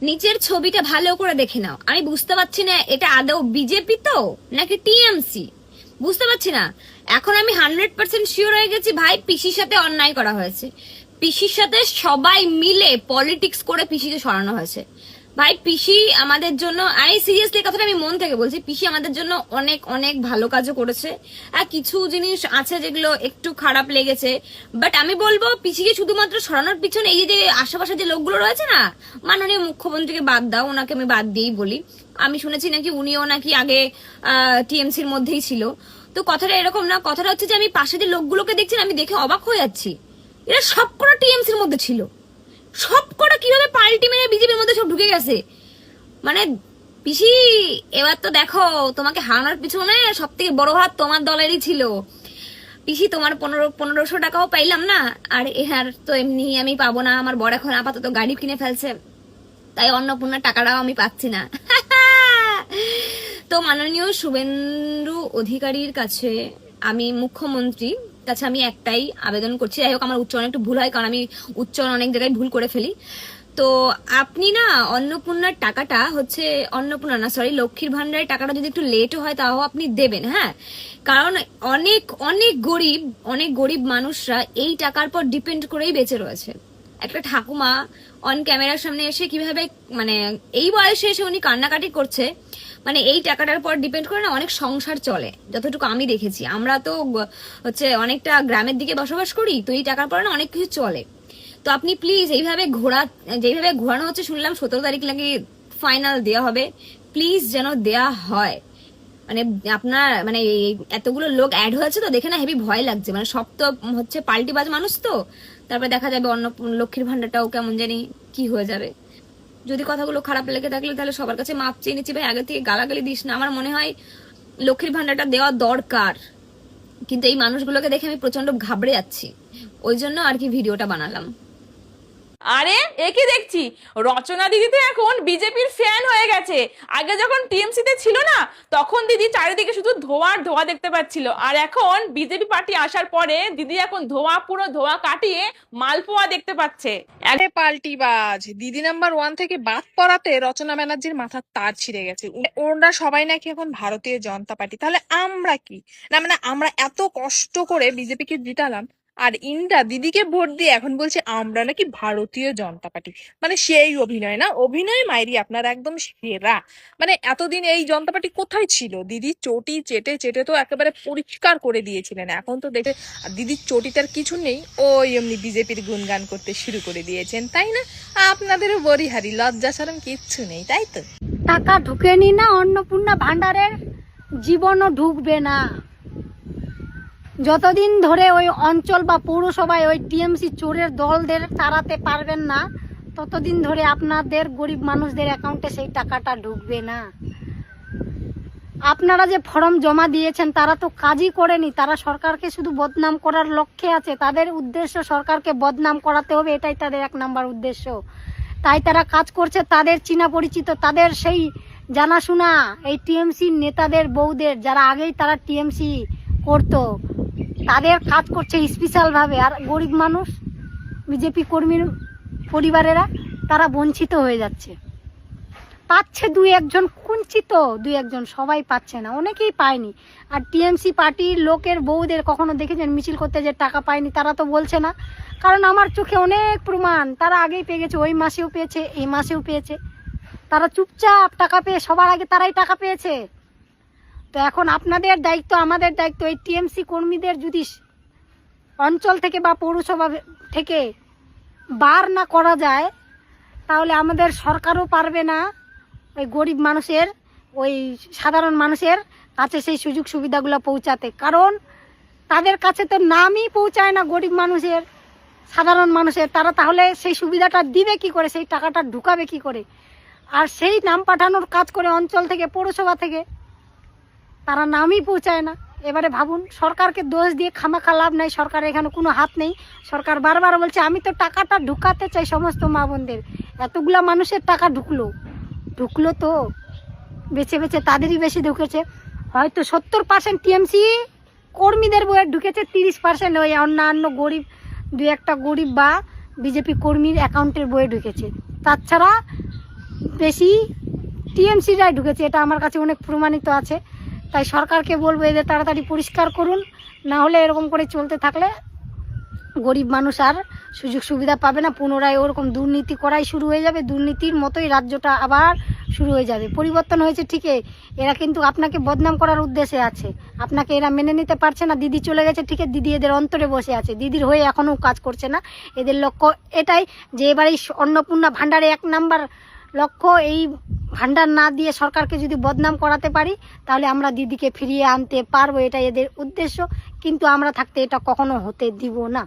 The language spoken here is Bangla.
নিচের ছবিটা ভালো করে দেখে নাও। আমি বুঝতে পারছি না এটা আদৌ বিজেপি তো নাকি টিএমসি, বুঝতে পারছি না। এখন আমি 100% শিওর হয়ে গেছি ভাই পিসির সাথে অন্যায় করা হয়েছে। পিসির সাথে সবাই মিলে পলিটিক্স করে পিসিকে সরানো হয়েছে। ভাই পিসি আমাদের জন্য, আমি সিরিয়াসলি কথাটা আমি মন থেকে বলছি, পিসি আমাদের জন্য অনেক অনেক ভালো কাজও করেছে। আর কিছু জিনিস আছে যেগুলো একটু খারাপ লেগেছে, বাট আমি বলবো পিসিকে শুধুমাত্র সরানোর পিছনে এই যে আশেপাশে যে লোকগুলো রয়েছে না, মাননীয় মুখ্যমন্ত্রীকে বাদ দাও, ওনাকে আমি বাদ দিয়েই বলি। আমি শুনেছি নাকি উনিও নাকি আগে টিএমসির মধ্যেই ছিল। তো কথাটা এরকম না, কথাটা হচ্ছে যে আমি পাশে যে লোকগুলোকে দেখছি আমি দেখে অবাক হয়ে যাচ্ছি, এরা সবকটা টিএমসির মধ্যে ছিল। সবকটা কিভাবে পাল্টি মেরে বিজেপির মধ্যে সব ঢুকে গেছে। মানে পিসি এবার তো দেখো তোমাকে হারানোর পিছনে সব থেকে বড় হাত তোমার দলেরই ছিল। পিসি তোমার 1500 টাকাও পাইলাম না, আর এর তো এমনি আমি পাবো না। আমার বড় এখন আপাতত গাড়ি কিনে ফেলছে, তাই অন্নপূর্ণার টাকাটাও আমি পাচ্ছি না। তো মাননীয় শুভেন্দু অধিকারীর কাছে আমি, মুখ্যমন্ত্রীর কাছে আমি একটাই আবেদন করছি। যাই হোক আমার উচ্চারণ একটু ভুল হয়, কারণ আমি উচ্চারণ অনেক জায়গায় ভুল করে ফেলি। তো আপনি না অন্নপূর্ণার টাকাটা হচ্ছে, অন্নপূর্ণা না সরি, লক্ষ্মীর ভান্ডারের টাকাটা যদি একটু লেটও হয় তাও আপনি দেবেন, হ্যাঁ। কারণ অনেক অনেক গরিব মানুষরা এই টাকার পর ডিপেন্ড করেই বেঁচে রয়েছে। একটা ঠাকুমা অন ক্যামেরার সামনে এসে কিভাবে, মানে এই বয়সে এসে উনি কান্নাকাটি করছে, মানে এই টাকাটার পর ডিপেন্ড করে না অনেক সংসার চলে, যতটুকু আমি দেখেছি। আমরা তো হচ্ছে অনেকটা গ্রামের দিকে বসবাস করি, তো এই টাকার পরে না অনেক কিছু চলে। তো আপনি প্লিজ এইভাবে যেভাবে ঘোরানো হচ্ছে, শুনলাম 17 তারিখ নাকি ফাইনাল দেওয়া হবে, প্লিজ যেন দেয়া হয়। মানে আপনার মানে এতগুলো লোক অ্যাড হয়েছে তো দেখে না হেভি ভয় লাগছে। মানে সব তো হচ্ছে পাল্টিবাজ মানুষ, তো তারপরে দেখা যাবে অন্য লক্ষ্মীর ভান্ডারটাও কেমন জানি কি হয়ে যাবে। যদি কথাগুলো খারাপ লেগে থাকলে তাহলে সবার কাছে মাপ চেয়ে নিচ্ছি ভাই, আগে থেকে গালাগালি দিস না। আমার মনে হয় লক্ষ্মীর ভান্ডারটা দেওয়া দরকার, কিন্তু এই মানুষগুলোকে দেখে আমি প্রচন্ড ঘাবড়ে যাচ্ছি, ওই জন্য আর কি ভিডিওটা বানালাম। আরে এ কি দেখছি, রচনা দিদি তো এখন বিজেপির ফ্যান হয়ে গেছে। আগে যখন টিএমসি তে ছিল না, তখন দিদি চারিদিকে শুধু ধোঁয়ার ধোঁয়া দেখতে পাচ্ছিল, আর এখন বিজেপি পার্টি আসার পরে দিদি এখন ধোঁয়া, পুরো ধোঁয়া কাটিয়ে মালপোয়া দেখতে পাচ্ছে। আরে পাল্টিবাজ দিদি নাম্বার 1 থেকে বাদ পড়াতে রচনা ব্যানার্জির মাথার তার ছিঁড়ে গেছে। ওরা সবাই নাকি এখন ভারতীয় জনতা পার্টি। তাহলে আমরা কি? না মানে আমরা এত কষ্ট করে বিজেপিকে জিতালাম, আর ইন্দ্রা দিদিকে ভোট দিয়ে এখন বলছে আমরা নাকি ভারতীয় জনতা পার্টি। মানে সেই অভিনয় না, অভিনয় মাইরি আপনার একদম সেরা। মানে এতদিন এই জনতা পার্টি কোথায় ছিল? দিদি চটি চেটে চেটে তো একেবারে পরিষ্কার করে দিয়েছিলেন, এখন তো দেখে আর দিদির চটিটার কিছু নেই, ওই এমনি বিজেপির গুণগান করতে শুরু করে দিয়েছেন, তাই না? আপনাদেরও বরিহারি লজ্জা শরম কিচ্ছু নেই, তাই তো? টাকা ঢুকেনি না অন্নপূর্ণা ভান্ডারের, জীবনও ঢুকবে না। যতদিন ধরে ওই অঞ্চল বা পৌরসভায় ওই টিএমসি চোরের দলদের তাড়াতে পারবেন না, ততদিন ধরে আপনাদের গরিব মানুষদের অ্যাকাউন্টে সেই টাকাটা ঢুকবে না। আপনারা যে ফর্ম জমা দিয়েছেন তারা তো কাজই করেনি, তারা সরকারকে শুধু বদনাম করার লক্ষ্যে আছে। তাদের উদ্দেশ্য সরকারকে বদনাম করাতে হবে, এটাই তাদের 1 নাম্বার উদ্দেশ্য। তাই তারা কাজ করছে, তাদের চীনা পরিচিত, তাদের সেই জানাশোনা এই টিএমসি নেতাদের বউদের, যারা আগেই তারা টিএমসি করতো, তাদের কাজ করছে স্পেশাল ভাবে। আর গরিব মানুষ, বিজেপি কর্মীর পরিবারেরা তারা বঞ্চিত হয়ে যাচ্ছে। পাচ্ছে 2-1 কুঞ্চিত, 2-1, সবাই পাচ্ছে না, অনেকেই পায়নি। আর টিএমসি পার্টির লোকের বউদের কখনো দেখেছেন মিছিল করতে যে টাকা পায়নি? তারা তো বলছে না, কারণ আমার চোখে অনেক প্রমাণ, তারা আগেই পেয়ে গেছে, ওই মাসেও পেয়েছে, এই মাসেও পেয়েছে। তারা চুপচাপ টাকা পেয়ে সবার আগে তারাই টাকা পেয়েছে। তো এখন আপনাদের দায়িত্ব, আমাদের দায়িত্ব, এই টিএমসি কর্মীদের যদি অঞ্চল থেকে বা পৌরসভা থেকে বার না করা যায়, তাহলে আমাদের সরকারও পারবে না ওই গরিব মানুষের, ওই সাধারণ মানুষের কাছে সেই সুযোগ সুবিধাগুলো পৌঁছাতে। কারণ তাদের কাছে তো নামই পৌঁছায় না গরিব মানুষের, সাধারণ মানুষের। তারা তাহলে সেই সুবিধাটা দিবে কি করে, সেই টাকাটা ঢুকাবে কি করে? আর সেই নাম পাঠানোর কাজ করে অঞ্চল থেকে, পৌরসভা থেকে, তারা নামই পৌঁছায় না। এবারে ভাবুন, সরকারকে দোষ দিয়ে খামাখা লাভ নাই, সরকারের এখানে কোনো হাত নেই। সরকার বারবার বলছে আমি তো টাকাটা ঢুকাতে চাই সমস্ত মা বোনদের। এতগুলা মানুষের টাকা ঢুকলো তো বেছে বেছে তাদেরই বেশি ঢুকেছে। হয়তো 70% টিএমসি কর্মীদের বইয়ে ঢুকেছে, 30% ওই অন্যান্য গরিব 2-1 গরিব বা বিজেপি কর্মীর অ্যাকাউন্টের বইয়ে ঢুকেছে। তাছাড়া বেশি টিএমসিরাই ঢুকেছে, এটা আমার কাছে অনেক প্রমাণিত আছে। তাই সরকারকে বলবো এদের তাড়াতাড়ি পরিষ্কার করুন, না হলে এরকম করে চলতে থাকলে গরিব মানুষ আর সুযোগ সুবিধা পাবে না, পুনরায় ওরকম দুর্নীতি করাই শুরু হয়ে যাবে, দুর্নীতির মতোই রাজ্যটা আবার শুরু হয়ে যাবে। পরিবর্তন হয়েছে ঠিকই, এরা কিন্তু আপনাকে বদনাম করার উদ্দেশ্যে আছে, আপনাকে এরা মেনে নিতে পারছে না। দিদি চলে গেছে ঠিকই, দিদি এদের অন্তরে বসে আছে, দিদির হয়ে এখনও কাজ করছে না। এদের লক্ষ্য এটাই যে এবার এই অন্নপূর্ণা ভাণ্ডারে 1 নাম্বার লক্ষ্য, এই ভাণ্ডার না দিয়ে সরকারকে যদি বদনাম করাতে পারি তাহলে আমরা দিদিকে ফিরিয়ে আনতে পারবো, এটা এদের উদ্দেশ্য। কিন্তু আমরা থাকতে এটা কখনো হতে দিব না।